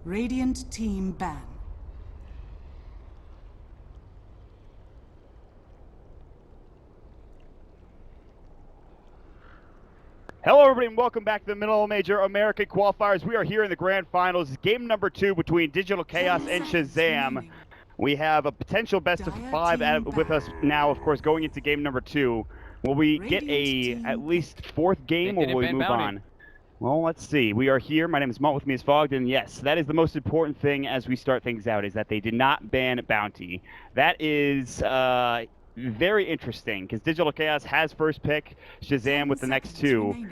Radiant team ban. Hello, everybody, and welcome back to the Manila Major American Qualifiers. We are here in the grand finals, game number 2 between Digital Chaos and Shazam. We have a potential best of 5 with us now, of course, going into game number 2. Will we get at least 4th game, or will we move on? Well, let's see. We are here. My name is Mutt. With me is Fogged, and yes, that is the most important thing as we start things out, is that they did not ban Bounty. That is very interesting, because Digital Chaos has first pick, Shazam with the next 2.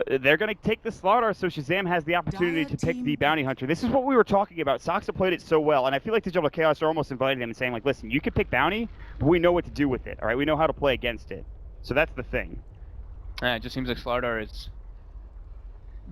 They're going to take the Slardar, so Shazam has the opportunity to pick the Bounty Hunter. This is what we were talking about. Soxa played it so well, and I feel like Digital Chaos are almost inviting them and saying, like, listen, you can pick Bounty, but we know what to do with it, all right? We know how to play against it. So that's the thing. It just seems like Slardar is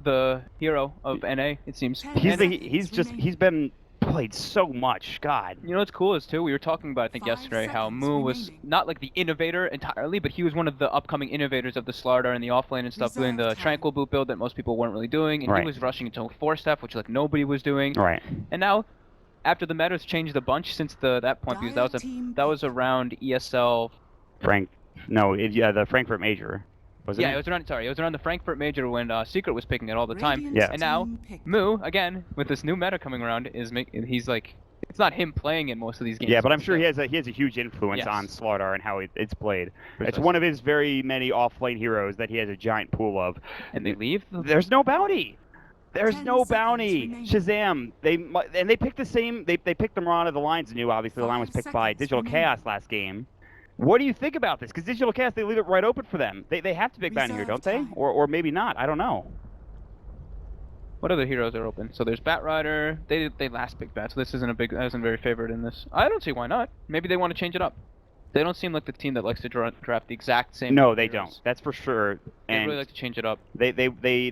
the hero of NA, it seems. He's been played so much. God. You know what's cool is, too, we were talking about, I think, yesterday, how Moo was not like the innovator entirely, but he was one of the upcoming innovators of the Slardar and the offlane and stuff, doing the Tranquil boot build that most people weren't really doing, and he was rushing into 4-step, which like nobody was doing. Right. And now, after the meta's changed a bunch since that point, because that was around ESL. The Frankfurt Major. It was around the Frankfurt Major when Secret was picking it all the time. Yeah. And now Moo, again, with this new meta coming around, he's like, it's not him playing in most of these games. Yeah, but I'm sure he has a huge influence on Slardar and how it's played. It's one of his very many off-lane heroes that he has a giant pool of. And they leave? There's no bounty. There's no bounty. Shazam. They picked the same. They picked the Mirana. The line's new. Obviously, the line was picked by Digital Chaos last game. What do you think about this? Because Digital Chaos, they leave it right open for them. They have to pick bounty here, don't they? Or maybe not. I don't know. What other heroes are open? So there's Batrider. They last picked Bat, so this isn't very favored in this. I don't see why not. Maybe they want to change it up. They don't seem like the team that likes to draft the exact same. No, they don't. That's for sure. They really like to change it up. They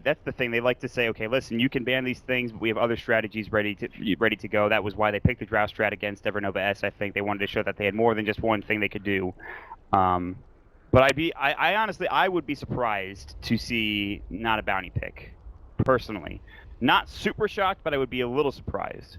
that's the thing. They like to say, okay, listen, you can ban these things, but we have other strategies ready to go. That was why they picked the draft strat against Evernova S. I think they wanted to show that they had more than just one thing they could do. But I honestly, I would be surprised to see not a bounty pick, personally. Not super shocked, but I would be a little surprised.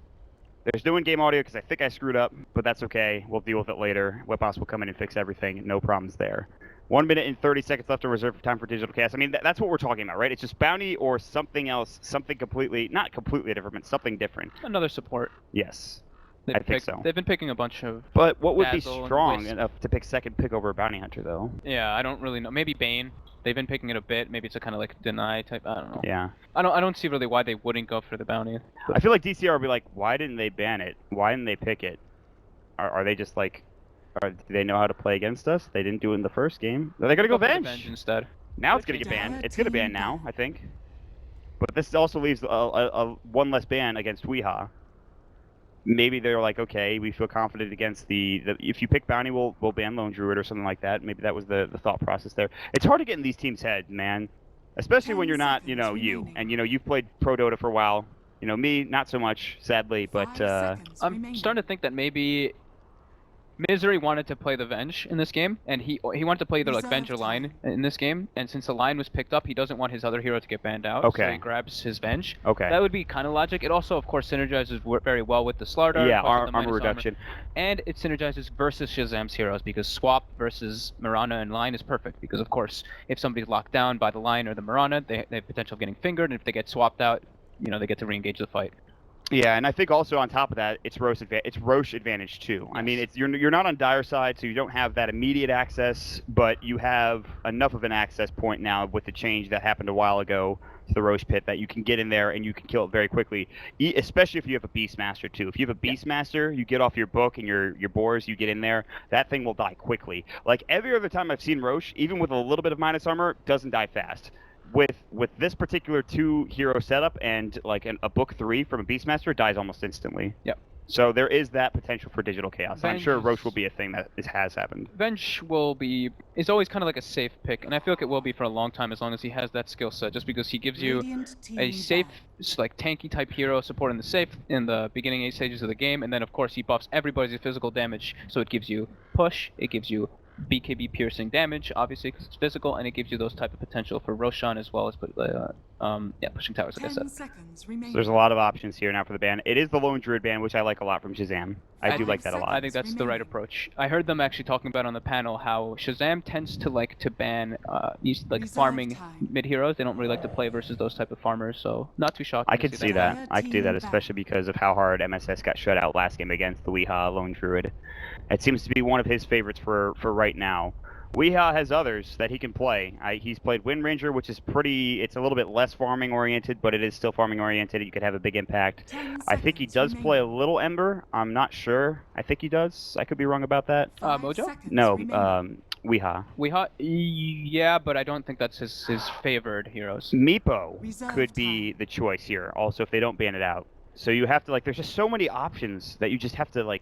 There's no in-game audio because I think I screwed up, but that's okay. We'll deal with it later. Webboss will come in and fix everything. No problems there. 1 minute and 30 seconds left to reserve time for Digital Chaos. I mean, that's what we're talking about, right? It's just bounty or something else, something completely, not completely different, but something different. Another support. Yes. I think so. They've been picking a bunch of. But what would be strong enough to pick second pick over a bounty hunter, though? Yeah, I don't really know. Maybe Bane. They've been picking it a bit. Maybe it's a kind of like deny type. I don't know. Yeah. I don't see really why they wouldn't go for the bounty. I feel like DCR would be like, why didn't they ban it? Why didn't they pick it? Are they just like, do they know how to play against us? They didn't do it in the first game. They're gonna go Venge instead. Now it's gonna get banned. It's gonna ban now, I think. But this also leaves a one less ban against Weeha. Maybe they're like, okay, we feel confident against the if you pick bounty, we'll ban Lone Druid or something like that. Maybe that was the thought process there. It's hard to get in these teams' heads, man, especially when you're not, you, and you've played Pro Dota for a while. Me, not so much, sadly, but I'm starting to think that maybe Misery wanted to play the Venge in this game, and he wanted to play either like Venge or Line in this game, and since the Line was picked up, he doesn't want his other hero to get banned out, so he grabs his Venge. Okay. That would be kind of logic. It also, of course, synergizes very well with the Slardar. Yeah, armor reduction. And it synergizes versus Shazam's heroes, because Swap versus Mirana and Line is perfect, because of course, if somebody's locked down by the Line or the Mirana, they have potential of getting fingered, and if they get swapped out, they get to re-engage the fight. Yeah, and I think also on top of that, it's Roche advantage too. Yes. I mean, you're not on Dire side, so you don't have that immediate access, but you have enough of an access point now with the change that happened a while ago to the Roche pit that you can get in there and you can kill it very quickly. Especially if you have a Beastmaster too. If you have a Beastmaster, you get off your book and your boars, you get in there, that thing will die quickly. Like every other time I've seen Roche, even with a little bit of minus armor, doesn't die fast. With this particular 2-hero setup and like a book 3 from a Beastmaster, it dies almost instantly. Yep. So there is that potential for Digital Chaos. I'm sure Roche will be a thing that has happened. Venge is always kind of like a safe pick, and I feel like it will be for a long time as long as he has that skill set, just because he gives you a safe, like tanky type hero supporting the safe in the beginning 8 stages of the game, and then of course he buffs everybody's physical damage, so it gives you push, it gives you BKB piercing damage, obviously because it's physical, and it gives you those type of potential for Roshan as well as Yeah, pushing towers, like I said. So there's a lot of options here now for the ban. It is the Lone Druid ban, which I like a lot from Shazam. I do like that a lot. I think that's the right approach. I heard them actually talking about on the panel how Shazam tends to like to ban farming mid heroes. They don't really like to play versus those type of farmers, so not too shocking. I could see that. I could do that, especially because of how hard MSS got shut out last game against the Weehaw Lone Druid. It seems to be one of his favorites for right now. Weehaw has others that he can play. He's played Wind Ranger, which is it's a little bit less farming oriented, but it is still farming oriented. You could have a big impact. I think he does play a little Ember. I'm not sure. I think he does. I could be wrong about that. Mojo? No, Weehaw. Weehaw? Yeah, but I don't think that's his favored heroes. Meepo could be the choice here, also, if they don't ban it out. So you have to, there's just so many options that you just have to,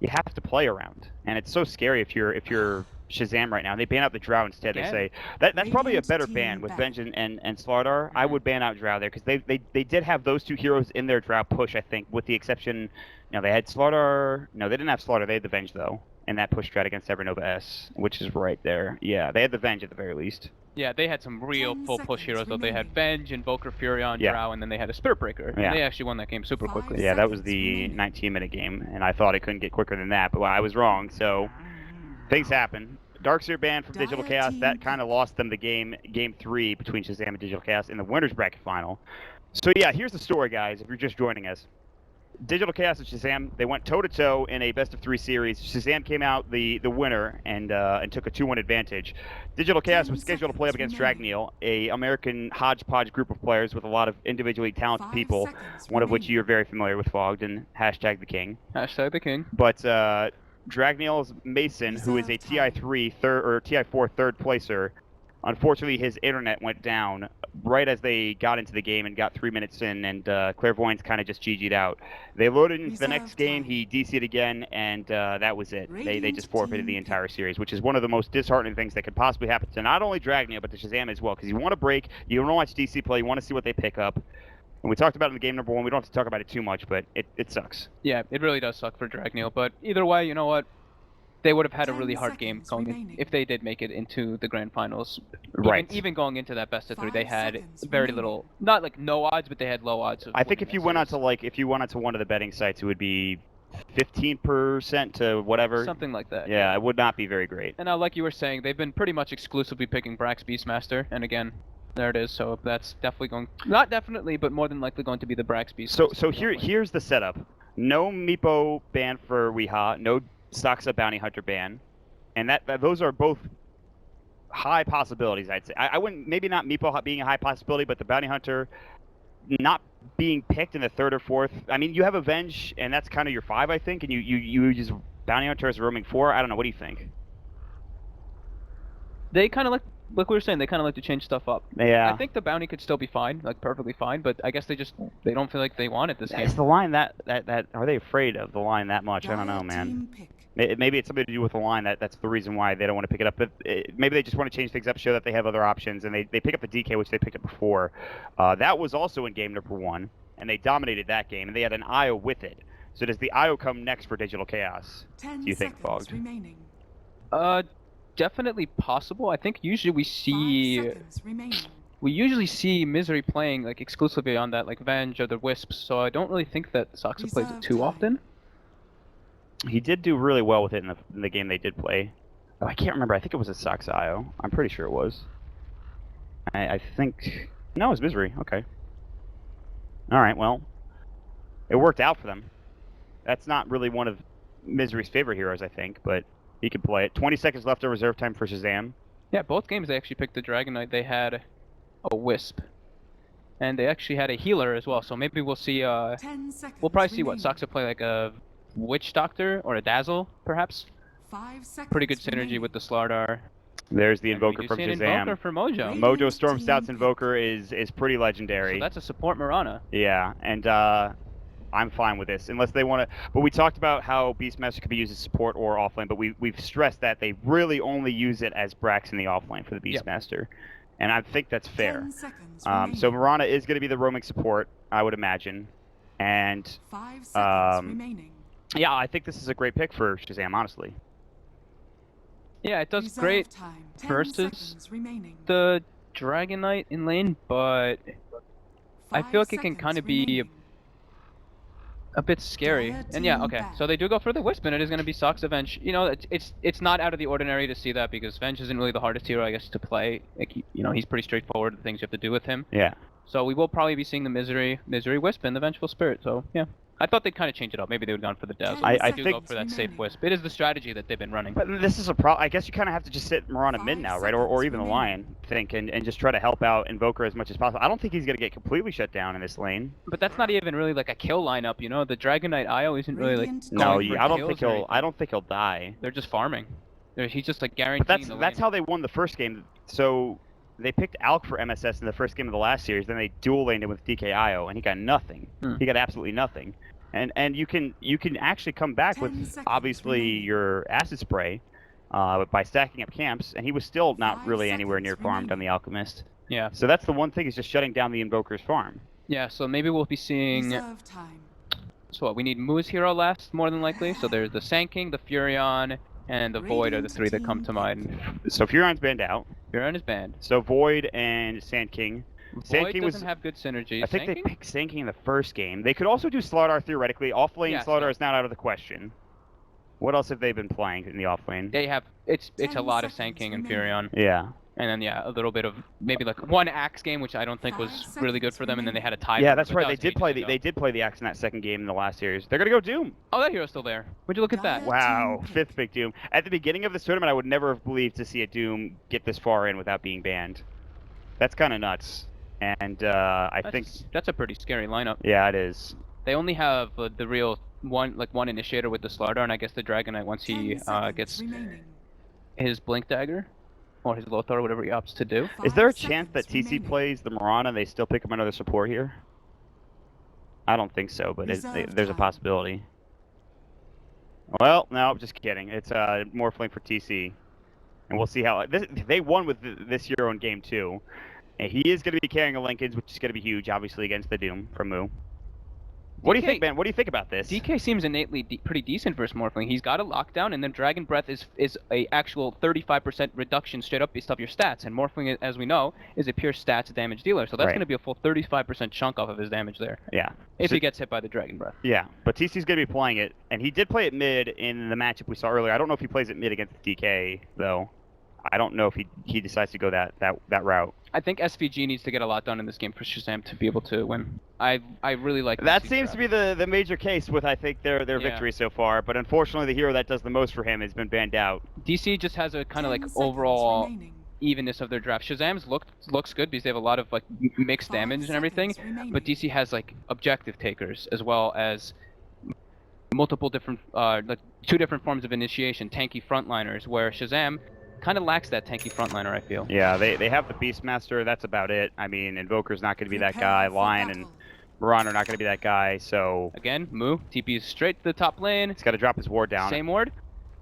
you have to play around. And it's so scary if you're Shazam right now. They ban out the Drow instead. They say that's probably a better ban with Venge and Slardar. I would ban out Drow there because they did have those two heroes in their Drow push, I think, with the exception. They had Slardar. No, they didn't have Slardar. They had the Venge though, in that push strat against Evernova S, which is right there. Yeah, they had the Venge at the very least. Yeah, they had some real full push heroes though. They had Venge, Invoker, Furion, Drow, and then they had a Spirit Breaker. And they actually won that game super quickly. Yeah, that was the 19-minute game, and I thought it couldn't get quicker than that, but I was wrong. So things happen. Darkseer ban from Digital Chaos, that kind of lost them the game 3 between Shazam and Digital Chaos in the winners bracket final. So yeah, here's the story, guys, if you're just joining us. Digital Chaos and Shazam, they went toe-to-toe in a best-of-3 series. Shazam came out the winner and took a 2-1 advantage. Digital Chaos was scheduled to play up against Dragneil, a American hodgepodge group of players with a lot of individually talented people, one of which you're very familiar with, Fogged, and #the King. #the King. But Dragneil's Mason, who is a TI4 third placer, unfortunately his internet went down right as they got into the game and got 3 minutes in, and Clairvoyance kind of just GG'd out. They loaded into the next game, he DC'd again, and that was it. They just forfeited the entire series, which is one of the most disheartening things that could possibly happen to not only Dragneil, but to Shazam as well, because you want to break, you want to watch DC play, you want to see what they pick up. And we talked about it in the game number 1. We don't have to talk about it too much, but it sucks. Yeah, it really does suck for Dragneil. But either way, you know what? They would have had a really hard game if they did make it into the grand finals. Even going into that best-of-3, they had very little, not no odds, but they had low odds. I think if you went onto one of the betting sites, it would be 15% to whatever. Something like that. Yeah, it would not be very great. And now, like you were saying, they've been pretty much exclusively picking Brax Beastmaster, and again, there it is. So that's definitely not definitely, but more than likely going to be the Brax Beastmaster. So here's the setup. No Meepo ban for Weehaw, no Stoxa Bounty Hunter ban, and those are both high possibilities, I'd say. I wouldn't, maybe not Meepo being a high possibility, but the Bounty Hunter not being picked in the 3rd or 4th. I mean, you have Avenge, and that's kind of your 5, I think, and you use Bounty Hunter as a roaming 4. I don't know. What do you think? They kind of like we were saying, they kind of like to change stuff up. Yeah. I think the bounty could still be fine, perfectly fine, but I guess they don't feel like they want it this game. It's the line that are they afraid of the line that much? I don't know, man. Maybe it's something to do with the line that's the reason why they don't want to pick it up. But maybe they just want to change things up, show that they have other options, and they pick up the DK, which they picked up before. That was also in game number 1, and they dominated that game, and they had an IO with it. So does the IO come next for Digital Chaos? Do you think, Fogged? Definitely possible. I think usually we usually see Misery playing exclusively on that Venge or the Wisps, so I don't really think that Stoxa plays it too often. He did do really well with it in the game they did play. Oh, I can't remember. I think it was a Stoxa IO. I'm pretty sure it was. I think no, it was Misery. Okay. All right. Well, it worked out for them. That's not really one of Misery's favorite heroes, I think, but he can play it. 20 seconds left of reserve time for Shazam. Yeah, both games they actually picked the Dragon Knight. They had a Wisp. And they actually had a healer as well, so maybe we'll see, we'll probably see what, Stoxa play a Witch Doctor or a Dazzle, perhaps? 5 seconds pretty good synergy with the Slardar. There's the Invoker from Shazam. Invoker for Mojo. Mojo Storm Stout's Invoker is pretty legendary. So that's a support Mirana. Yeah, and I'm fine with this, unless they want to. But we talked about how Beastmaster could be used as support or offlane, but we've stressed that they really only use it as Brax in the offlane for the Beastmaster, and I think that's fair. So Mirana is going to be the roaming support, I would imagine, and 5 seconds remaining. Yeah, I think this is a great pick for Shazam, honestly. Yeah, it does great versus the Dragon Knight in lane, but I feel like it can kind of be a bit scary. And yeah, okay. So they do go for the Wisp, and it is going to be Socks of Venge. You know, it's not out of the ordinary to see that because Venge isn't really the hardest hero, I guess, to play. Like, you know, he's pretty straightforward, the things you have to do with him. Yeah. So we will probably be seeing the Misery Wisp and the Vengeful Spirit. So yeah, I thought they'd kind of change it up. Maybe they would have gone for the Dazzle. I do think go for that safe Wisp. It is the strategy that they've been running. But this is a problem. I guess you kind of have to just sit Mirana mid now, right? Or even the Lion, I think, and just try to help out Invoker as much as possible. I don't think he's going to get completely shut down in this lane. But that's not even really like a kill lineup, you know? The Dragon Knight IO isn't really like No, going for I don't think kills or I don't think he'll die. They're just farming. He's just like guaranteeing But that's how they won the first game. So they picked Alk for MSS in the first game of the last series, then they dual laned it with DKIO, and he got nothing. He got absolutely nothing. And you can actually come back with obviously your acid spray by stacking up camps, and he was still not really anywhere near farmed on the Alchemist. Yeah. So that's the one thing, is just shutting down the Invoker's farm. Yeah, so maybe we'll be seeing... So what, we need Moo's hero last, more than likely. So there's the Sand King, the Furion, and the Void are the three that come to mind. So Furion's banned out. Furion is banned. So Void and Sand King. Void doesn't have good synergy. I think they picked Sand King in the first game. They could also do Slardar theoretically. Off-lane Slardar is not out of the question. What else have they been playing in the off-lane? They have... It's a lot of Sand King and Furion. Yeah. And then, yeah, a little bit of maybe like one Axe game, which I don't think was really good for them, and then they had a tie. Yeah, that's right. They did play the Axe in that second game in the last series. They're gonna go Doom. Oh, that hero's still there. Would you look at that? Wow, 5th big Doom. At the beginning of this tournament, I would never have believed to see a Doom get this far in without being banned. That's kind of nuts. And I think that's a pretty scary lineup. Yeah, it is. They only have the real one initiator with the Slardar, and I guess the Dragon Knight once he gets his Blink Dagger. Or his Lothar, whatever he opts to do. Is there a chance that TC plays the Mirana and they still pick up another support here? I don't think so, but there's a possibility. Well, no, just kidding. It's Morphling for TC. And we'll see how... They won with this hero in game 2. And he is going to be carrying a Linkage, which is going to be huge, obviously, against the Doom from Moo. What do you think, man? What do you think about this? DK seems innately pretty decent versus Morphling. He's got a lockdown, and then Dragon Breath is a actual 35% reduction straight up based off your stats. And Morphling, as we know, is a pure stats damage dealer. So that's going to be a full 35% chunk off of his damage there. Yeah. If he gets hit by the Dragon Breath. Yeah, but TC's going to be playing it, and he did play it mid in the matchup we saw earlier. I don't know if he plays it mid against DK, though. I don't know if he decides to go that route. I think SVG needs to get a lot done in this game for Shazam to be able to win. I really like that. Seems to be the major case with, I think, their victory so far. But unfortunately, the hero that does the most for him has been banned out. DC just has a kind of like overall evenness of their draft. Shazam's looks good because they have a lot of like mixed damage and everything, but DC has like objective takers as well as multiple different like 2 different forms of initiation, tanky frontliners, where Shazam kind of lacks that tanky frontliner, I feel. Yeah, they have the Beastmaster, that's about it. I mean, Invoker's not going to be that guy, Lion and Mirana are not going to be that guy, so... Again, Moo, TP's straight to the top lane. He's got to drop his ward down. Same ward?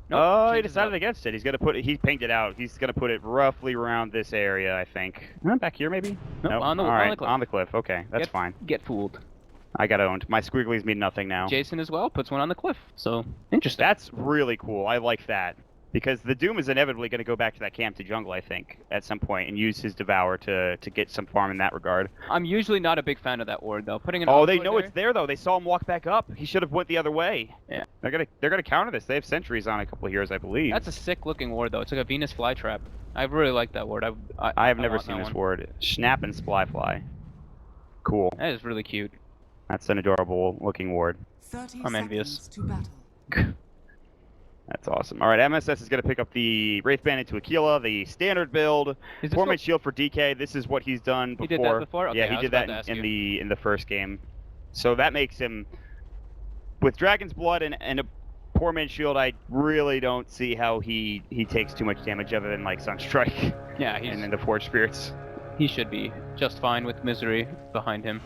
Nope, oh, he decided against it. He's going to he pinged it out. He's going to put it roughly around this area, I think. Back here, maybe? Nope, nope. On the cliff. On the cliff, okay, that's fine. Get fooled. I got owned. My squigglies mean nothing now. Jason as well puts one on the cliff, so interesting. That's really cool. I like that. Because the Doom is inevitably going to go back to that camp to jungle, I think, at some point, and use his Devour to get some farm in that regard. I'm usually not a big fan of that ward, though. Putting an they know it's there, though. They saw him walk back up. He should have went the other way. Yeah. They're gonna counter this. They have sentries on a couple of heroes, I believe. That's a sick-looking ward, though. It's like a Venus flytrap. I really like that ward. I have never seen this ward. Snap and Splyfly. Cool. That is really cute. That's an adorable-looking ward. I'm envious. That's awesome. All right, MSS is going to pick up the Wraith Band into Aquila, the standard build. Four-man shield for DK. This is what he's done before. He did that before? Okay, yeah, he did that in the first game. So that makes him, with Dragon's Blood and a Poor-man shield, I really don't see how he takes too much damage other than like Sunstrike. Yeah, and then the Forge Spirits. He should be just fine with Misery behind him.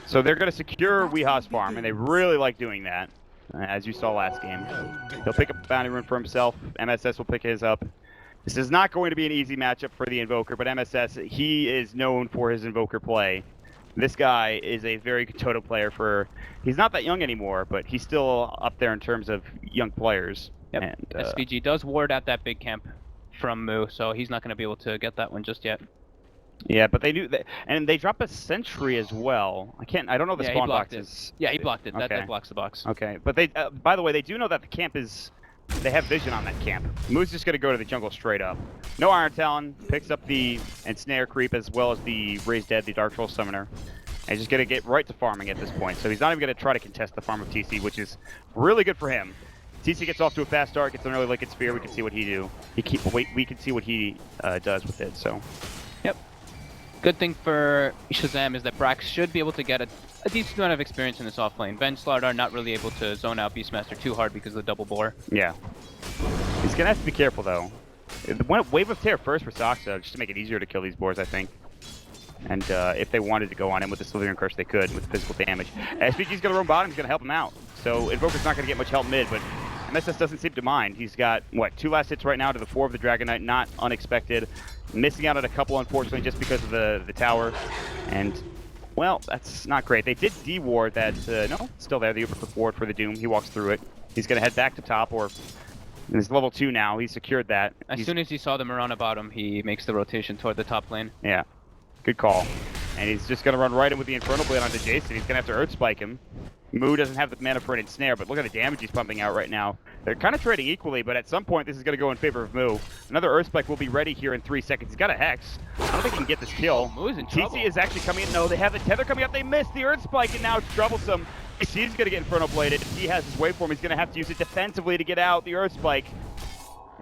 So they're going to secure Weeha's farm, and they really like doing that. As you saw last game. He'll pick up a bounty rune for himself. MSS will pick his up. This is not going to be an easy matchup for the Invoker, but MSS, he is known for his Invoker play. This guy is a very good Toto player he's not that young anymore, but he's still up there in terms of young players. Yep. And, SVG does ward out that big camp from Moo, so he's not going to be able to get that one just yet. Yeah, but they knew that, and they drop a sentry as well. I don't know the Yeah, he spawn blocked boxes. it. Yeah, he blocked it. Okay. That blocks the box. Okay, but they, by the way, they do know that the camp is, they have vision on that camp. Moo's just going to go to the jungle straight up. No Iron Talon, picks up the Ensnare creep as well as the Raised Dead, the Dark Troll Summoner. And he's just going to get right to farming at this point. So he's not even going to try to contest the farm of TC, which is really good for him. TC gets off to a fast start, gets an early Liquid Spear. We can see what he do. We can see what he does with it. So. Yep. Good thing for Shazam is that Brax should be able to get a decent amount of experience in this off lane. Ben Slardar not really able to zone out Beastmaster too hard because of the double bore. Yeah. He's going to have to be careful, though. Wave of Tear first for Soxa, just to make it easier to kill these boars, I think. And if they wanted to go on him with the Slithering Curse, they could with physical damage. SPG's going to roam bottom, he's going to help him out. So Invoker's not going to get much help mid, but MSS doesn't seem to mind. He's got, what, 2 last hits right now to the 4 of the Dragon Knight, not unexpected. Missing out on a couple, unfortunately, just because of the tower. And, well, that's not great. They did D-ward that, no, still there, the Uber ward for the Doom. He walks through it. He's going to head back to top, or he's level 2 now. He's secured that. As soon as he saw the Mirana bottom, he makes the rotation toward the top lane. Yeah, good call. And he's just going to run right in with the Infernal Blade onto Jason. He's going to have to Earth Spike him. Moo doesn't have the mana for an Ensnare, but look at the damage he's pumping out right now. They're kind of trading equally, but at some point this is going to go in favor of Moo. Another Earth Spike will be ready here in 3 seconds. He's got a Hex. I don't think he can get this kill. Oh, Moo's in trouble. TC is actually coming in. No, they have the Tether coming up. They missed the Earth Spike, and now it's troublesome. He's going to get Infernal Bladed. If he has his waveform, he's going to have to use it defensively to get out the Earth Spike.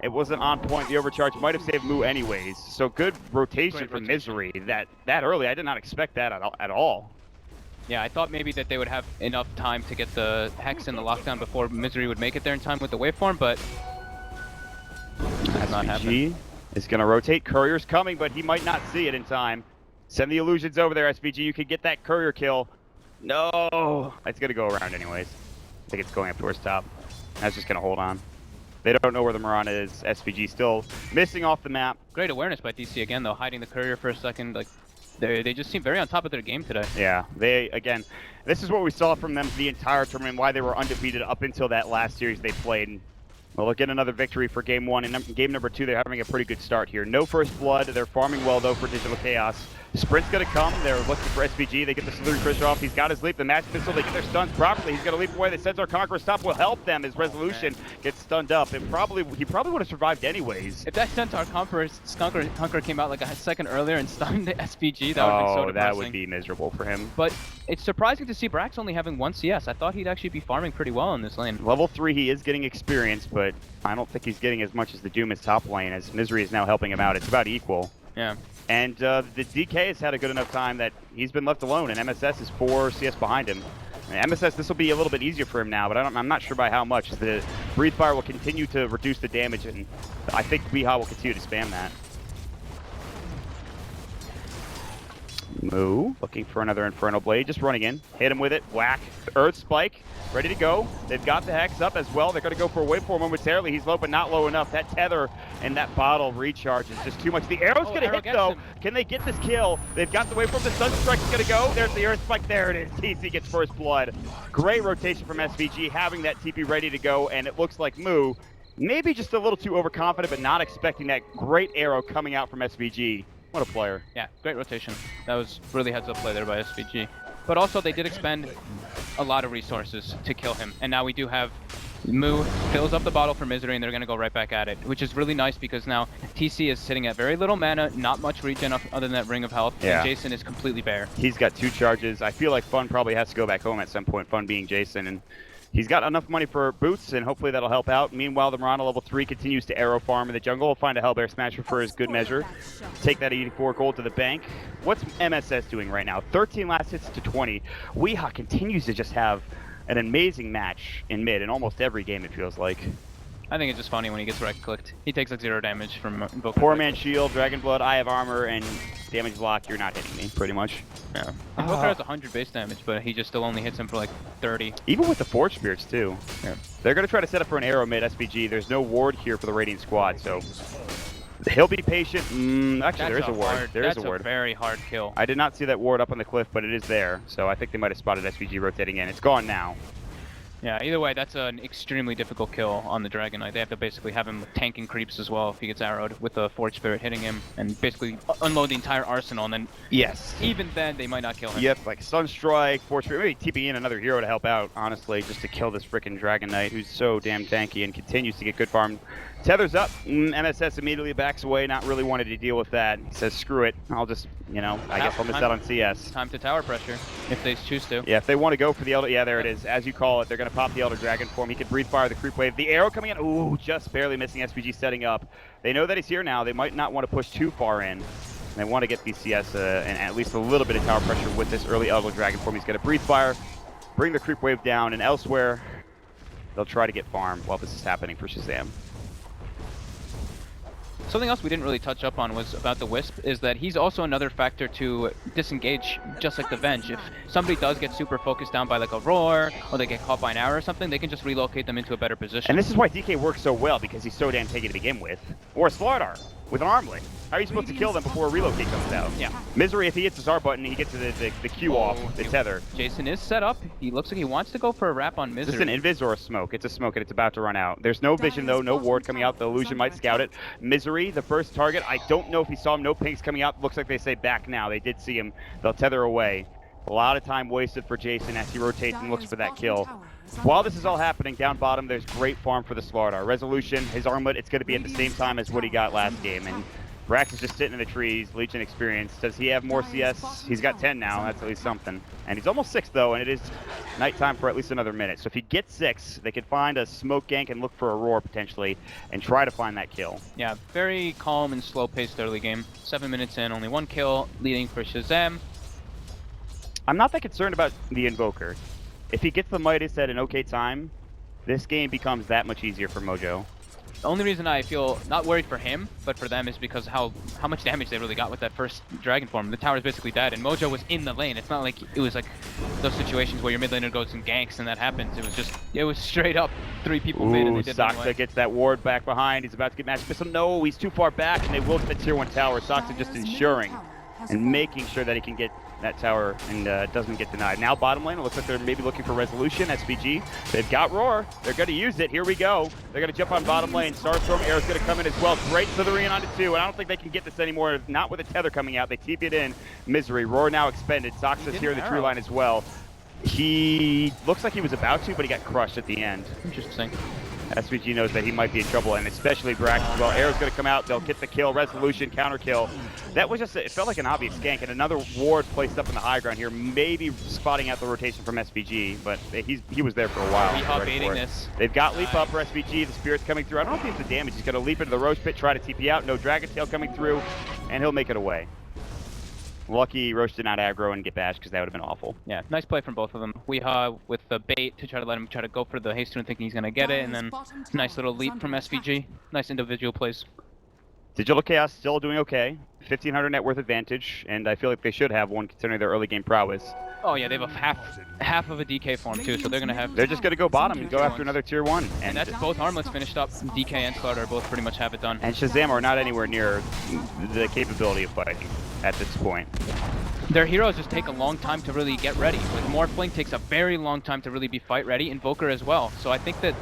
It wasn't on point. The overcharge might have saved Moo anyways. So good rotation from Misery. That early, I did not expect that at all. Yeah, I thought maybe that they would have enough time to get the Hex and the lockdown before Misery would make it there in time with the waveform, but that's not happening. Is going to rotate. Courier's coming, but he might not see it in time. Send the illusions over there, SVG. You could get that Courier kill. No! It's going to go around anyways. I think it's going up towards top. That's just going to hold on. They don't know where the Mirana is. SVG still missing off the map. Great awareness by DC again, though, hiding the Courier for a second. Like, they just seem very on top of their game today. Yeah, again, this is what we saw from them the entire tournament, why they were undefeated up until that last series they played. Well, they'll get another victory for game 1. And game number 2, they're having a pretty good start here. No first blood. They're farming well, though, for Digital Chaos. Sprint's going to come. They're looking for SVG. They get the Slithering Curse off. He's got his leap. The Match Pistol, they get their stuns properly. He's going to leap away. The Centaur Conqueror's top will help them. His Resolution gets stunned up. He probably would have survived anyways. If that Centaur Conqueror came out like a second earlier and stunned the SVG, that would be so depressing. That would be miserable for him. But it's surprising to see Brax only having 1 CS. I thought he'd actually be farming pretty well in this lane. Level 3, he is getting experience, but I don't think he's getting as much as the Doom is top lane, as Misery is now helping him out. It's about equal. Yeah. And the DK has had a good enough time that he's been left alone, and MSS is 4 CS behind him. And MSS, this will be a little bit easier for him now, but I'm not sure by how much. The Breathe Fire will continue to reduce the damage, and I think Weehaw will continue to spam that. Moo, looking for another Infernal Blade, just running in. Hit him with it, whack. Earth Spike, ready to go. They've got the Hex up as well. They're going to go for a waveform momentarily. He's low, but not low enough. That Tether and that bottle recharge is just too much. The arrow's going to hit, though. Can they get this kill? They've got the waveform. The Sunstrike's going to go. There's the Earth Spike. There it is. TC gets first blood. Great rotation from SVG, having that TP ready to go, and it looks like Moo maybe just a little too overconfident, but not expecting that great arrow coming out from SVG. What a player. Yeah, great rotation. That was really heads-up play there by SVG. But also, they did expend a lot of resources to kill him. And now we do have Moo fills up the bottle for Misery, and they're going to go right back at it, which is really nice because now TC is sitting at very little mana, not much regen other than that Ring of Health, and Jason is completely bare. He's got 2 charges. I feel like Fun probably has to go back home at some point, Fun being Jason, and he's got enough money for boots, and hopefully that'll help out. Meanwhile, the Mirana level 3 continues to arrow farm in the jungle. We'll find a Hellbear Smasher for his good measure. Take that 84 gold to the bank. What's MSS doing right now? 13 last hits to 20. Weehaw continues to just have an amazing match in mid in almost every game, it feels like. I think it's just funny when he gets right-clicked. He takes like 0 damage from Invoker. Poor man shield, Dragon Blood, Eye of Armor, and damage block. You're not hitting me, pretty much. Yeah. Invoker has 100 base damage, but he just still only hits him for like 30. Even with the Forge Spirits, too. Yeah. They're going to try to set up for an arrow mid SPG. There's no ward here for the Radiant squad, so he'll be patient. Actually, there is a ward. There is a ward. That's a very hard kill. I did not see that ward up on the cliff, but it is there. So I think they might have spotted SPG rotating in. It's gone now. Yeah, either way, that's an extremely difficult kill on the Dragon Knight. They have to basically have him tanking creeps as well if he gets arrowed with the Forge Spirit hitting him and basically unload the entire arsenal, and then Yes. even then they might not kill him. Yep, like Sunstrike, Force Spirit, maybe TP in another hero to help out, honestly, just to kill this freaking Dragon Knight who's so damn tanky and continues to get good farm. Tethers up, MSS immediately backs away, not really wanted to deal with that. He says, screw it, I'll just, you know, I guess I'll miss out on CS. Time to tower pressure, if they choose to. Yeah, if they want to go for the Elder, yeah, there it is. As you call it, they're going to pop the Elder Dragon for him. He can breathe fire the creep wave. The arrow coming in, ooh, just barely missing. SPG setting up. They know that he's here now. They might not want to push too far in. They want to get these CS and at least a little bit of tower pressure with this early Elder Dragon form. He's going to breathe fire, bring the creep wave down, and elsewhere, they'll try to get farm while this is happening for Shazam. Something else we didn't really touch up on was about the Wisp, is that he's also another factor to disengage, just like the Venge. If somebody does get super focused down by like a Roar, or they get caught by an arrow or something, they can just relocate them into a better position. And this is why DK works so well, because he's so damn tanky to begin with. Or a Slardar with an armlet. How are you supposed to kill them before a relocate comes out? Yeah. Misery, if he hits his R button, he gets the Q off, the tether. Jason is set up. He looks like he wants to go for a wrap on Misery. Is this an invis or a smoke? It's a smoke and it's about to run out. There's no vision though, no ward coming out. The illusion might scout it. Misery, the first target. I don't know if he saw him. No pinks coming out. Looks like they say back now. They did see him. They'll tether away. A lot of time wasted for Jason as he rotates and looks for that kill. While this is all happening, down bottom, there's great farm for the Slardar. Resolution, his armlet, it's going to be at the same time as what he got last game. And Brax is just sitting in the trees, Legion experience. Does he have more CS? He's got 10 now, that's at least something. And he's almost 6 though, and it is nighttime for at least another minute. So if he gets 6, they could find a smoke gank and look for a roar potentially, and try to find that kill. Yeah, very calm and slow-paced early game. 7 minutes in, only 1 kill, leading for Shazam. I'm not that concerned about the Invoker. If he gets the Midas at an okay time, this game becomes that much easier for Mojo. The only reason I feel not worried for him, but for them, is because how much damage they really got with that first Dragon form. The tower's basically dead, and Mojo was in the lane. It's not like it was like those situations where your mid laner goes and ganks and that happens. It was straight up 3 people mid and they did it anyway. Gets that ward back behind. He's about to get matched pistol. No, he's too far back, and they will get the tier 1 tower. Saksa just ensuring and making sure that he can get that tower and doesn't get denied. Now bottom lane, it looks like they're maybe looking for resolution. SPG, they've got Roar. They're going to use it. Here we go. They're going to jump on bottom lane. Starstorm Arrow's going to come in as well. Great Slitherian onto 2, and I don't think they can get this anymore. Not with a tether coming out. They TP it in. Misery. Roar now expended. Saksa's here in the tree line as well. He looks like he was about to, but he got crushed at the end. Interesting. SVG knows that he might be in trouble, and especially Brax as well. Arrow's going to come out. They'll get the kill. Resolution, counter kill. That was just, it felt like an obvious gank, and another ward placed up in the high ground here, maybe spotting out the rotation from SVG, but he was there for a while. Hot baiting this. They've got leap up for SVG. The Spirit's coming through. I don't know if he has the damage. He's going to leap into the Roach Pit, try to TP out. No Dragon Tail coming through, and he'll make it away. Lucky Roche did not aggro and get bashed because that would have been awful. Yeah, nice play from both of them. We with the bait to try to let him try to go for the haste tune thinking he's going to get it, and then nice little leap from SVG. Nice individual plays. Digital Chaos still doing okay. 1,500 net worth advantage, and I feel like they should have one considering their early game prowess. Oh yeah, they have a half of a DK form too, so they're gonna have. They're just gonna go bottom and go after another tier 1. And that's both armlets finished up. DK and Slardar both pretty much have it done. And Shazam are not anywhere near the capability of fighting at this point. Their heroes just take a long time to really get ready. Like Morphling takes a very long time to really be fight ready. Invoker as well. So I think that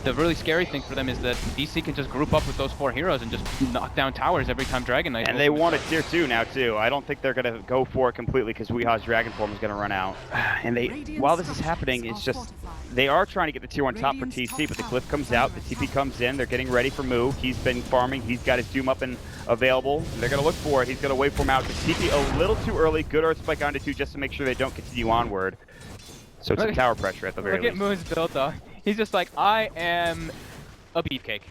the really scary thing for them is that DC can just group up with those 4 heroes and just knock down towers every time Dragon Knight. And they want a tier 2 now too. I don't think they're gonna go for it completely because Weeha's Dragon form is gonna run out. And while this is happening, it's just they are trying to get the tier 1 top for TC, but the Glyph comes out, the TP comes in, they're getting ready for Moo. He's been farming, he's got his Doom up and available. They're gonna look for it. He's gonna wait for him out. The TP a little too early. Good Earth Spike onto 2 just to make sure they don't continue onward. So it's a tower pressure at the very least. Look at Moo's build though. He's just like, I am a beefcake.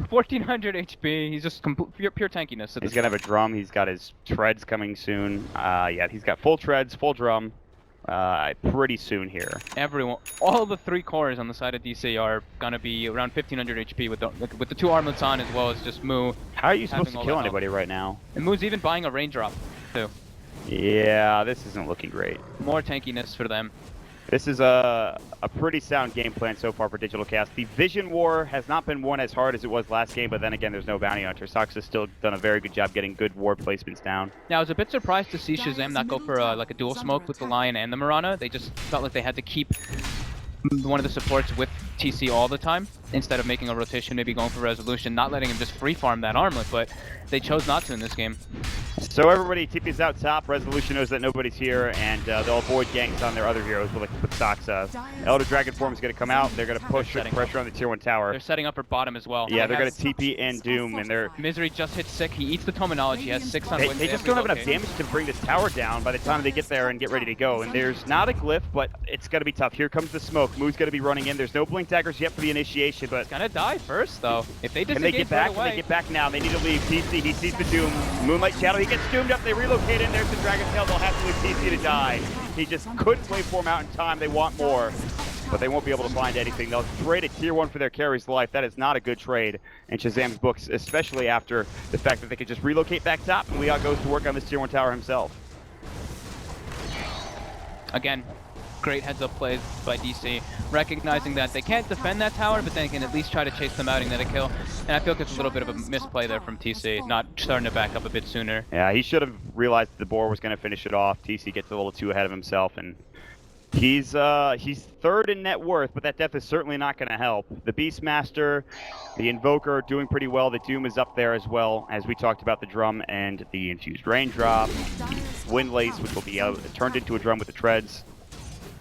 1400 HP. He's just pure tankiness. He's gonna have a drum. He's got his treads coming soon. Yeah, he's got full treads, full drum. Pretty soon here. Everyone, all the 3 cores on the side of DC are gonna be around 1500 HP with the 2 armlets on, as well as just Moo. How are you supposed to kill anybody right now? And Moo's even buying a raindrop too. Yeah, this isn't looking great. More tankiness for them. This is a pretty sound game plan so far for Digital Chaos. The Vision War has not been won as hard as it was last game, but then again, there's no Bounty Hunter. Sox has still done a very good job getting good ward placements down. Now, I was a bit surprised to see Shazam not go for like a dual smoke with the Lion and the Mirana. They just felt like they had to keep one of the supports with TC all the time, instead of making a rotation, maybe going for resolution, not letting him just free farm that armlet, but they chose not to in this game. So everybody TP's out top. Resolution knows that nobody's here, and they'll avoid ganks on their other heroes with Soxa. Elder Dragon Form is going to come out. They're going to push pressure on the tier 1 tower. They're setting up for bottom as well. Yeah, they're going to TP and Doom, and they're... Misery just hit sick. He eats the Terminology. He has 6 on They, wins. they just don't have enough damage to bring this tower down by the time they get there and get ready to go. And there's not a glyph, but it's going to be tough. Here comes the smoke. Moo's going to be running in. There's no blink daggers yet for the initiation, but... He's going to die first, though. If they Can they get back? Can they get back now? They need to leave. TC, he sees the Doom. Moonlight Shadow, he gets doomed up. They relocate in. There's the Dragon Tail. They'll have to leave TC to die. He just couldn't waveform out in time. They want more, but they won't be able to find anything. They'll trade a tier 1 for their carry's life. That is not a good trade in Shazam's books, especially after the fact that they could just relocate back top, and Leon goes to work on this tier 1 tower himself. Again, great heads-up plays by DC, recognizing that they can't defend that tower, but they can at least try to chase them out and get a kill. And I feel like it's a little bit of a misplay there from TC, not starting to back up a bit sooner. Yeah, he should have realized the boar was going to finish it off. TC gets a little too ahead of himself, and he's 3rd in net worth, but that death is certainly not going to help. The Beastmaster, the Invoker are doing pretty well. The Doom is up there as well, as we talked about the drum and the Infused Raindrop, the Windlace, which will be turned into a drum with the treads.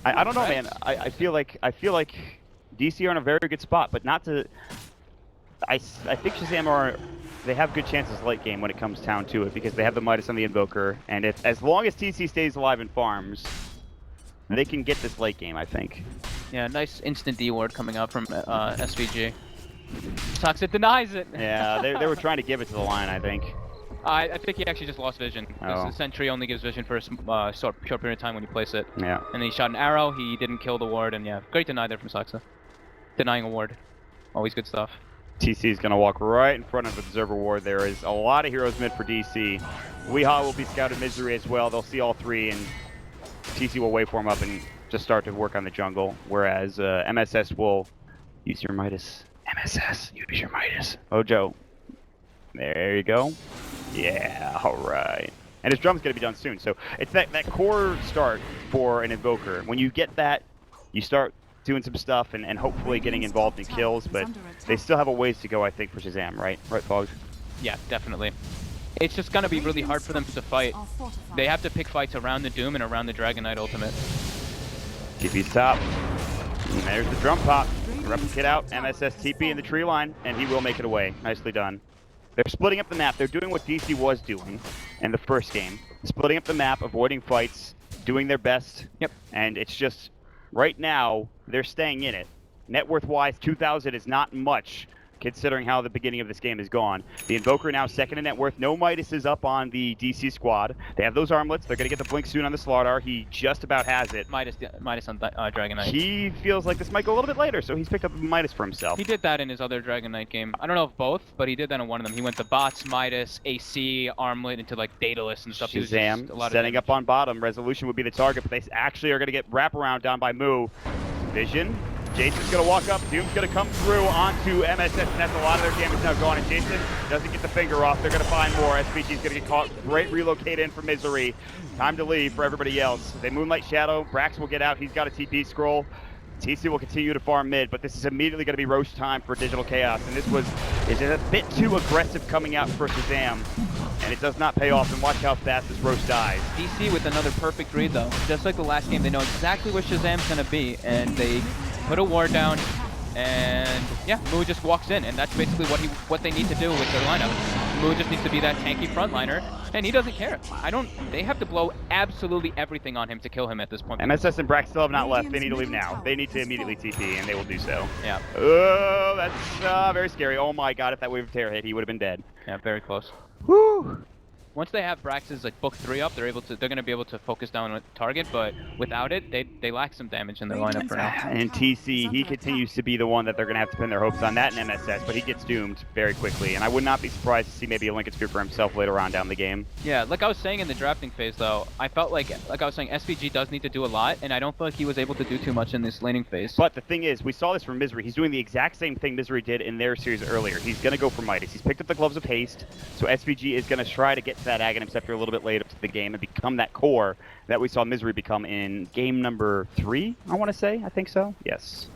I don't know, man. I feel like DC are in a very good spot, but not to. I think Shazam they have good chances late game when it comes down to it, because they have the Midas on the Invoker, and as long as TC stays alive and farms, they can get this late game, I think. Yeah, nice instant D ward coming out from SVG. Toxic denies it. Yeah, they were trying to give it to the line, I think. I think he actually just lost vision. Oh. The Sentry only gives vision for a short period of time when you place it. Yeah. And then he shot an arrow, he didn't kill the ward, and yeah, great deny there from Soxa. Denying a ward. Always good stuff. TC is going to walk right in front of the Observer Ward. There is a lot of heroes mid for DC. Weehaw will be scouted Misery as well. They'll see all 3, and TC will waveform up and just start to work on the jungle, whereas MSS will use your Midas. MSS, use your Midas. Ojo. There you go. Yeah, alright. And his drum's going to be done soon, so it's that core start for an Invoker. When you get that, you start doing some stuff and hopefully getting involved in kills, but they still have a ways to go, I think, for Shazam, right? Right, Fogs? Yeah, definitely. It's just going to be really hard for them to fight. They have to pick fights around the Doom and around the Dragon Knight ultimate. TP's top. And there's the drum pop. Replicate out, MSS TP in the tree line, and he will make it away. Nicely done. They're splitting up the map. They're doing what DC was doing in the first game. Splitting up the map, avoiding fights, doing their best. Yep. And it's just, right now, they're staying in it. Net worth-wise, 2,000 is not much, considering how the beginning of this game has gone. The Invoker now 2nd in net worth. No Midas is up on the DC squad. They have those armlets. They're going to get the blink soon on the Slardar. He just about has it. Midas on Dragon Knight. He feels like this might go a little bit later, so he's picked up Midas for himself. He did that in his other Dragon Knight game. I don't know if both, but he did that in one of them. He went to bots, Midas, AC, armlet, into like Daedalus and stuff. Shazam setting up on bottom. Resolution would be the target, but they actually are going to get wraparound down by Moo. Vision. Jason's going to walk up. Doom's going to come through onto MSS, and that's a lot of their damage now gone. And Jason doesn't get the finger off. They're going to find more. SPG's going to get caught. Great relocate in for Misery. Time to leave for everybody else. They Moonlight Shadow. Brax will get out. He's got a TP scroll. TC will continue to farm mid, but this is immediately going to be Roche time for Digital Chaos. And this is a bit too aggressive coming out for Shazam. And it does not pay off, and watch how fast this Roche dies. DC with another perfect read, though. Just like the last game, they know exactly where Shazam's going to be, and they put a ward down, and yeah, Moo just walks in, and that's basically what they need to do with their lineup. Moo just needs to be that tanky frontliner, and he doesn't care. They have to blow absolutely everything on him to kill him at this point. MSS and Brax still have not left. They need to leave now. They need to immediately TP, and they will do so. Yeah. Oh, that's very scary. Oh my god, if that Wave of Terror hit, he would have been dead. Yeah, very close. Whew. Once they have Brax's like book 3 up, they're going to be able to focus down on the target, but without it, they lack some damage in their lineup for now. And TC, he continues to be the one that they're going to have to pin their hopes on. That and MSS, but he gets doomed very quickly, and I would not be surprised to see maybe a Lincoln Sphere for himself later on down the game. Yeah, like I was saying in the drafting phase, though, I felt like I was saying, SVG does need to do a lot, and I don't feel like he was able to do too much in this laning phase. But the thing is, we saw this from Misery. He's doing the exact same thing Misery did in their series earlier. He's going to go for Midas. He's picked up the Gloves of Haste, so SVG is going to try to get that Aghanim Scepter a little bit later to the game and become that core that we saw Misery become in game number 3, I want to say. I think so. Yes.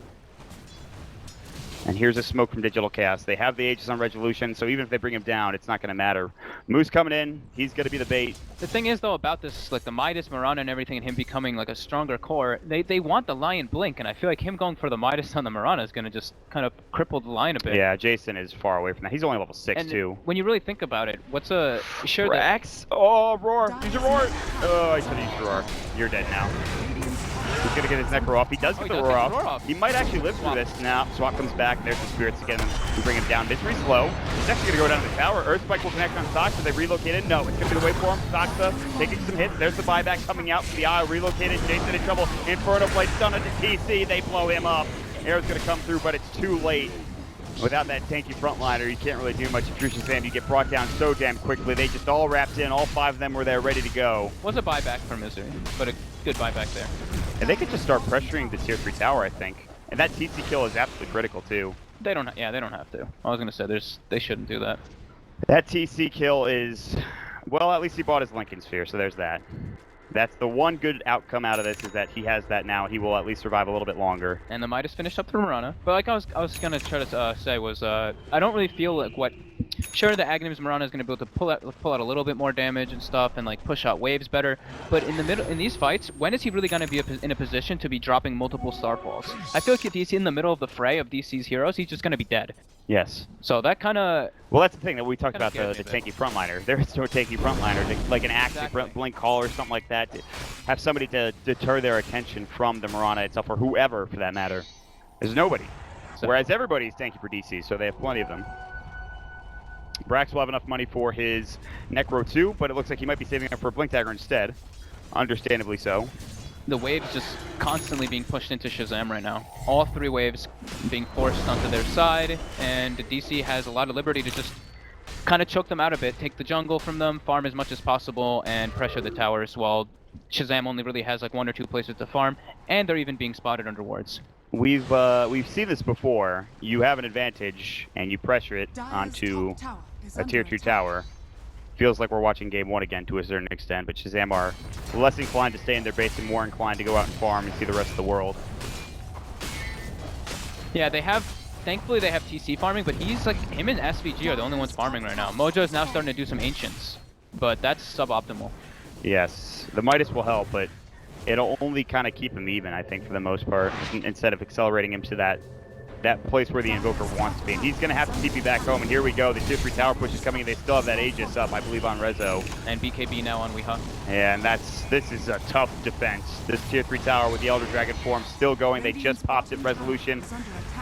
And here's a smoke from Digital Chaos. They have the Aegis on Resolution, so even if they bring him down, it's not going to matter. Moose coming in. He's going to be the bait. The thing is, though, about this, like the Midas, Mirana, and everything, and him becoming like a stronger core, they want the Lion Blink, and I feel like him going for the Midas on the Mirana is going to just kind of cripple the Lion a bit. Yeah, Jason is far away from that. He's only level 6, and too. When you really think about it, what's a... Sure Brax? Oh, Roar! Use your Roar! Oh, he should use your Roar. You're dead now. He's going to get his Necro off. He does get the Roar off. He might actually live through this. Now, Swap comes back. There's the Spirits again. We bring him down. Misery's low. He's actually going to go down to the tower. Earthspike will connect on Soxa. They relocated. No, it's going to be the way for him. Soxa taking some hits. There's the buyback coming out from the Isle. Relocated. Jason in trouble. Inferno Blade stun into TC. They blow him up. Arrow's going to come through, but it's too late. Without that tanky frontliner, you can't really do much. If you're Shazam, you get brought down so damn quickly. They just all wrapped in. All 5 of them were there ready to go. Was a buyback for Misery, but a good buyback there. And they could just start pressuring the tier 3 tower, I think. And that TC kill is absolutely critical, too. They don't have to. I was going to say, they shouldn't do that. That TC kill is... Well, at least he bought his Lincoln Sphere, so there's that. That's the one good outcome out of this, is that he has that now. He will at least survive a little bit longer. And the Midas finished up the Mirana. But like I was gonna try to say was, I don't really feel like what... Sure, the Aghanim's Mirana is gonna be able to pull out a little bit more damage and stuff, and like push out waves better. But in the middle, in these fights, when is he really gonna be in a position to be dropping multiple Starfalls? I feel like if he's in the middle of the fray of DC's heroes, he's just gonna be dead. Yes. So that kind of... Well, that's the thing that we talked about, the tanky frontliner. There is no tanky frontliner, like an active blink call or something like that. To have somebody to deter their attention from the Mirana itself, or whoever for that matter. There's nobody. Whereas everybody's tanky for DC, so they have plenty of them. Brax will have enough money for his Necro 2, but it looks like he might be saving up for a Blink Dagger instead. Understandably so. The waves just constantly being pushed into Shazam right now. All 3 waves being forced onto their side, and DC has a lot of liberty to just kind of choke them out a bit, take the jungle from them, farm as much as possible, and pressure the towers, while Shazam only really has like 1 or 2 places to farm, and they're even being spotted under wards. We've seen this before. You have an advantage, and you pressure it onto a tier 2 tower. Feels like we're watching game 1 again to a certain extent, but Shazam are less inclined to stay in their base and more inclined to go out and farm and see the rest of the world. Yeah, thankfully they have TC farming, but him and SVG are the only ones farming right now. Mojo is now starting to do some Ancients, but that's suboptimal. Yes, the Midas will help, but it'll only kind of keep him even, I think, for the most part, instead of accelerating him to that place where the Invoker wants to be. And he's going to have to TP back home, and here we go. The tier 3 tower push is coming, and they still have that Aegis up, I believe, on Rezo. And BKB now on Weeha. And this is a tough defense. This tier 3 tower with the Elder Dragon form still going. They just popped it Resolution.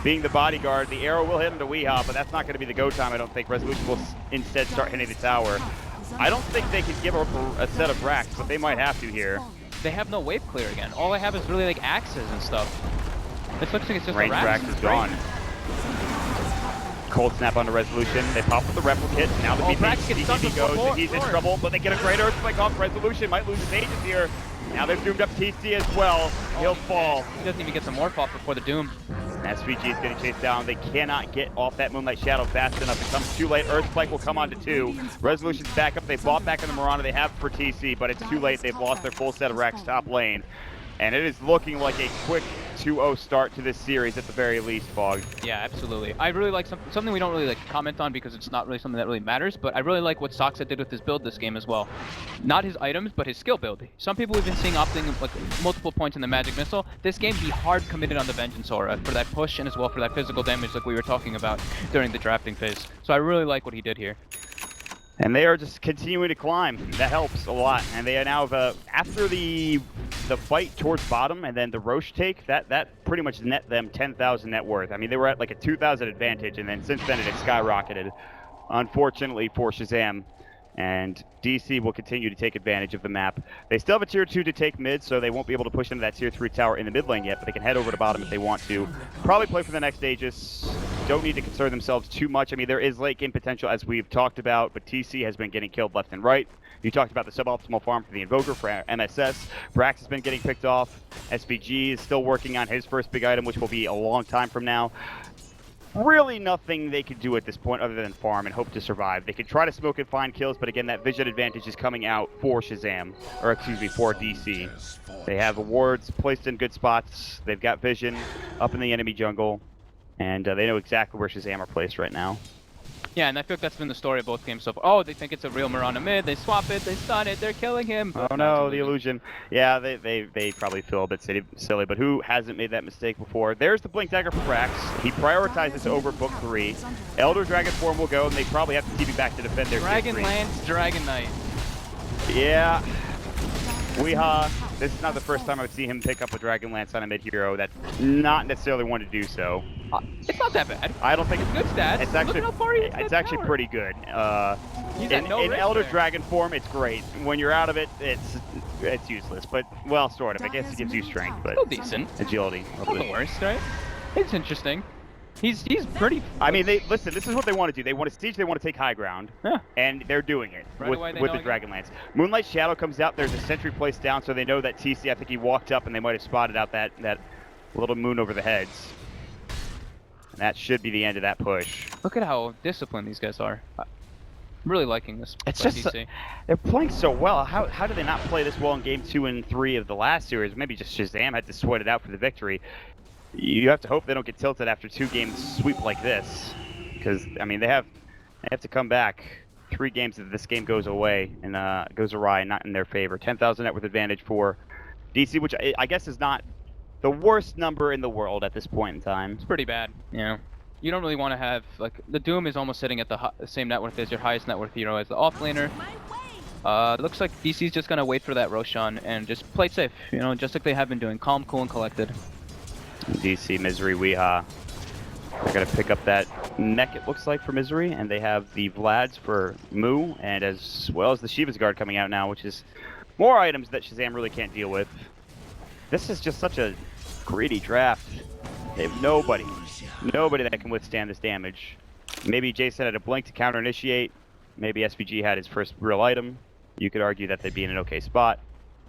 Being the bodyguard, the arrow will hit into Weeha, but that's not going to be the go time, I don't think. Resolution will instead start hitting the tower. I don't think they can give up a set of racks, but they might have to here. They have no wave clear again. All I have is really like axes and stuff. This looks like it's just range a rack. Rax is gone. Cold snap onto Resolution. They pop with the replicate. Now the BKB goes, and he's in trouble, but they get a great Earthquake off. Resolution might lose his Aegis here. Now they've doomed up TC as well. He'll fall. He doesn't even get some Morph off before the doom. SVG is getting chased down. They cannot get off that Moonlight Shadow fast enough. It comes too late. Earthspike will come on to 2. Resolution's back up. They bought back in the Mirana. They have for TC, but it's too late. They've lost their full set of racks top lane. And it is looking like a quick 2-0 start to this series at the very least, Fog. Yeah, absolutely. I really like something we don't really comment on because it's not really something that really matters, but I really like what Soxa did with his build this game as well. Not his items, but his skill build. Some people we've been seeing opting like multiple points in the Magic Missile. This game he hard committed on the Vengeance Aura for that push and as well for that physical damage like we were talking about during the drafting phase. So I really like what he did here. And they are just continuing to climb. That helps a lot. And they are now, after the fight towards bottom and then the Roche take, that pretty much net them 10,000 net worth. I mean, they were at like a 2,000 advantage, and then since then it has skyrocketed, unfortunately for Shazam. And DC will continue to take advantage of the map. They still have a tier 2 to take mid, so they won't be able to push into that tier 3 tower in the mid lane yet, but they can head over to bottom if they want to. Probably play for the next Aegis. Don't need to concern themselves too much. I mean, there is late game potential, as we've talked about, but TC has been getting killed left and right. You talked about the suboptimal farm for the Invoker for MSS. Brax has been getting picked off. SVG is still working on his first big item, which will be a long time from now. really nothing they could do at this point other than farm and hope to survive. They could try to smoke and find kills, but again, that vision advantage is coming out for Shazam, or excuse me, for DC. They have wards placed in good spots. They've got vision up in the enemy jungle, and they know exactly where Shazam are placed right now. Yeah, and I feel like that's been the story of both games. So, oh, they think it's a real Mirana mid, they swap it, they stun it, they're killing him. Oh no, the illusion. Yeah, they probably feel a bit silly, but who hasn't made that mistake before? There's the Blink Dagger for Brax. He prioritizes over Book 3. Elder Dragon form will go, and they probably have to TP back to defend their Dragon victory. Lance, Dragon Knight. Yeah. Weehaw. This is not the first time I've seen him pick up a Dragon Lance on a mid-hero. That's not necessarily one to do so. It's not that bad. I don't think it's good stats. It's actually, Look at how far he is it's actually power. pretty good. In Elder Dragon form, it's great. When you're out of it, it's useless. But well, sort of. I guess it gives you strength, but Still decent. agility. Not the worst, right? It's interesting. He's pretty. I mean, listen. This is what they want to do. They want to siege. They want to take high ground, Yeah. and they're doing it Right away, with the Dragon Lance. Moonlight Shadow comes out. There's a sentry placed down, so they know that TC. I think he walked up, and they might have spotted out that little moon over the heads. And that should be the end of that push. Look at how disciplined these guys are. I'm really liking this. It's by just DC. they're playing so well. How did they not play this well in game 2 and 3 of the last series? Maybe just Shazam had to sweat it out for the victory. You have to hope they don't get tilted after 2 games sweep like this, because I mean they have to come back 3 games if this game goes away and goes awry, not in their favor. 10,000 net worth advantage for DC, which I guess is not the worst number in the world at this point in time. It's pretty bad. Yeah. You don't really want to have, like, the Doom is almost sitting at the same net worth as your highest net worth hero as the offlaner. Looks like DC's just gonna wait for that Roshan and just play safe, you know, just like they have been doing, calm, cool, and collected. DC, Misery, Weehaw. They're going to pick up that neck, it looks like, for Misery, and they have the Vlads for Moo, and as well as the Shiva's Guard coming out now, which is more items that Shazam really can't deal with. This is just such a greedy draft. They have nobody that can withstand this damage. Maybe Jason had a blink to counter-initiate. Maybe SVG had his first real item. You could argue that they'd be in an okay spot.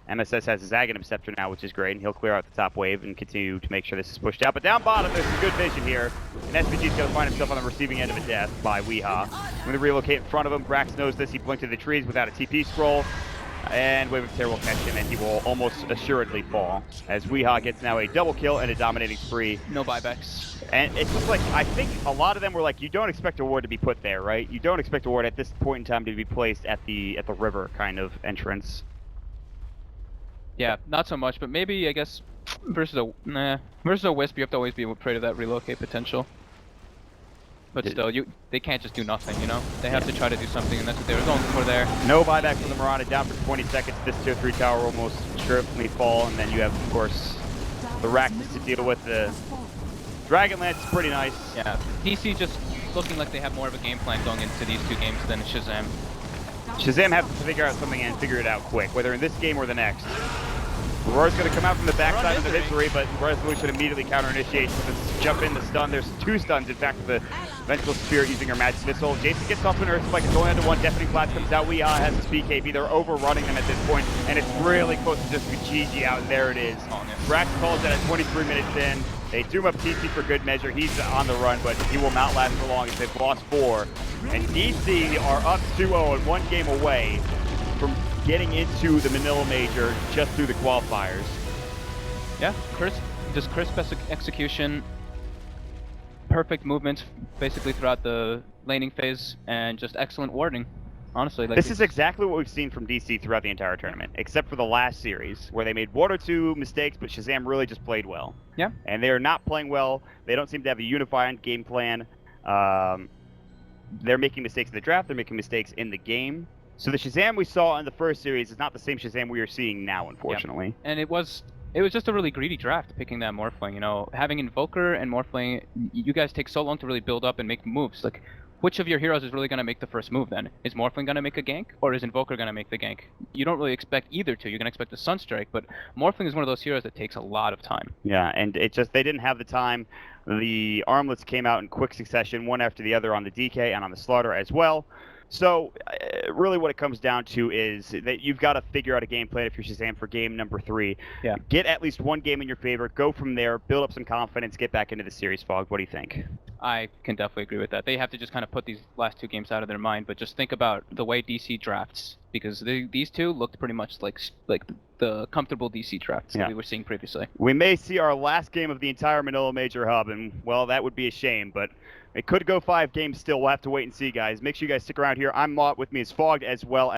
MSS has his Aghanim Scepter now, which is great, and he'll clear out the top wave and continue to make sure this is pushed out. But down bottom, there's some good vision here, and SVG's going to find himself on the receiving end of a death by Weehaw. When they relocate in front of him, Brax knows this. He blinked to the trees without a TP scroll, and Wave of Terror will catch him, and he will almost assuredly fall, as Weehaw gets now a double kill and a dominating spree. No buybacks. And it's just like, I think a lot of them were like, you don't expect a ward to be put there, right? You don't expect a ward at this point in time to be placed at the river kind of entrance. Yeah, not so much, but maybe, I guess, versus a Wisp, you have to always be afraid of that relocate potential. But still, they can't just do nothing, you know? They have to try to do something, and that's what they were going for there. No buyback for the Mirana, down for 20 seconds. This tier 3 tower will almost certainly fall, and then you have, of course, the Rakdos to deal with. The Dragon Lance is pretty nice. Yeah, DC just looking like they have more of a game plan going into these 2 games than Shazam. Shazam has to figure out something and figure it out quick, whether in this game or the next. Aurora's going to come out from the backside of the Misery, but Resolution immediately counter-initiates with a jump in, the stun. There's 2 stuns, in fact, with the Vengeful Spirit using her Magic Missile. Jason gets off an Earth Spike, it's only under 1. Deafening Blast comes out. Weehaw has his BKB. They're overrunning them at this point, and it's really close to just GG out, and there it is. Brax calls that at 23 minutes in. They do him up TC for good measure. He's on the run, but he will not last for long as they've lost 4. And DC are up 2-0 and 1 game away from getting into the Manila Major just through the qualifiers. Yeah, crisp execution, perfect movement basically throughout the laning phase, and just excellent warding. Honestly, like this is exactly what we've seen from DC throughout the entire tournament, except for the last series, where they made 1 or 2 mistakes, but Shazam really just played well. Yeah. And they are not playing well. They don't seem to have a unified game plan. They're making mistakes in the draft. They're making mistakes in the game. So the Shazam we saw in the first series is not the same Shazam we are seeing now, unfortunately. Yep. And it was just a really greedy draft picking that Morphling, you know, having Invoker and Morphling, you guys take so long to really build up and make moves. Like, which of your heroes is really going to make the first move then? Is Morphling going to make a gank, or is Invoker going to make the gank? You don't really expect either to. You're going to expect the Sunstrike, but Morphling is one of those heroes that takes a lot of time. Yeah, and it just, they didn't have the time. The armlets came out in quick succession, one after the other on the DK and on the Slaughter as well. So, really what it comes down to is that you've got to figure out a game plan if you're Shazam for game number 3. Yeah. Get at least 1 game in your favor, go from there, build up some confidence, get back into the series, Fog. What do you think? I can definitely agree with that. They have to just kind of put these last 2 games out of their mind, but just think about the way DC drafts, because these 2 looked pretty much like the comfortable DC drafts that we were seeing previously. We may see our last game of the entire Manila Major Hub, and, well, that would be a shame, but it could go 5 games still. We'll have to wait and see, guys. Make sure you guys stick around here. I'm Mott. With me is Fogged, as well